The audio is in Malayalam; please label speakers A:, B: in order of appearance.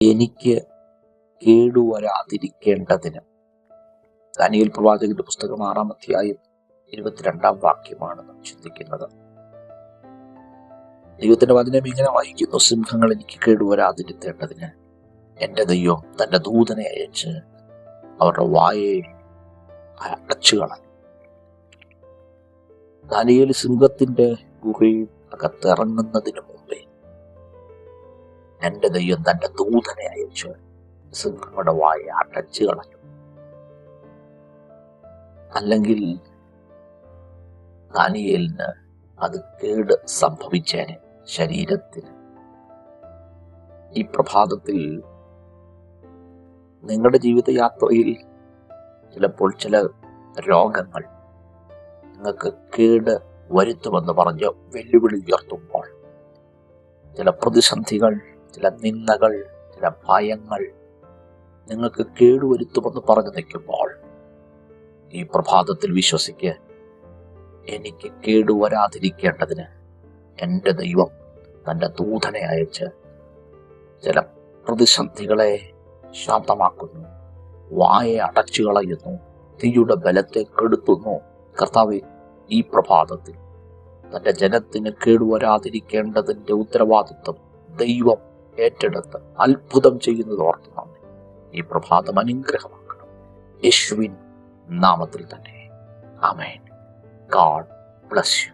A: എനിക്ക് കേടുവരാതിരിക്കേണ്ടതിന്. ദാനിയേൽ പ്രവാചകന്റെ പുസ്തകം 6-ാം അധ്യായം 22-ാം വാക്യമാണ് നാം ചിന്തിക്കുന്നത്. ദൈവത്തിന്റെ വചനം ഇങ്ങനെ വായിക്കുന്നു: സിംഹങ്ങൾ എനിക്ക് കേടുവരാതിരുത്തേണ്ടതിന് എന്റെ ദൈവം തന്റെ ദൂതനെ അയച്ച് അവരുടെ വായെ അടച്ചു കളഞ്ഞു. ദാനിയേൽ സിംഹത്തിന്റെ ഗുഹയിൽ അകത്തിറങ്ങുന്നതിന് മുമ്പേ എന്റെ ദൈവം തന്റെ ദൂതനെ അയച്ച് സിംഹങ്ങളുടെ വായെ അടച്ചു കളഞ്ഞു. അല്ലെങ്കിൽ ദാനിയേലിന് അത് കേട് സംഭവിച്ചേനെ ശരീരത്തിന്. ഈ പ്രഭാതത്തിൽ നിങ്ങളുടെ ജീവിതയാത്രയിൽ ചിലപ്പോൾ ചില രോഗങ്ങൾ നിങ്ങൾക്ക് കേട് വരുത്തുമെന്ന് പറഞ്ഞ് വെല്ലുവിളി ഉയർത്തുമ്പോൾ, ചില പ്രതിസന്ധികൾ, ചില നിന്ദകൾ, ചില ഭയങ്ങൾ നിങ്ങൾക്ക് കേടുവരുത്തുമെന്ന് പറഞ്ഞു നിൽക്കുമ്പോൾ, ഈ പ്രഭാതത്തിൽ വിശ്വസിക്ക്, എനിക്ക് കേടുവരാതിരിക്കേണ്ടതിന് എൻ്റെ ദൈവം തൻ്റെ ദൂതനെ അയച്ച് ചില പ്രതിസന്ധികളെ ശാന്തമാക്കുന്നു, വായെ അടച്ചു കളയുന്നു, തീയുടെ ബലത്തെ കെടുത്തുന്നു. കർത്താവേ, ഈ പ്രഭാതത്തിൽ തൻ്റെ ജനത്തിന് കേടുവരാതിരിക്കേണ്ടതിൻ്റെ ഉത്തരവാദിത്വം ദൈവം ഏറ്റെടുത്ത് അത്ഭുതം ചെയ്യുന്നത് ഓർത്ത് നന്ദി. ഈ പ്രഭാതം അനുഗ്രഹമാക്കണം, യേശുവിൻ നാമത്തിൽ തന്നെ. ആമേൻ. God bless you.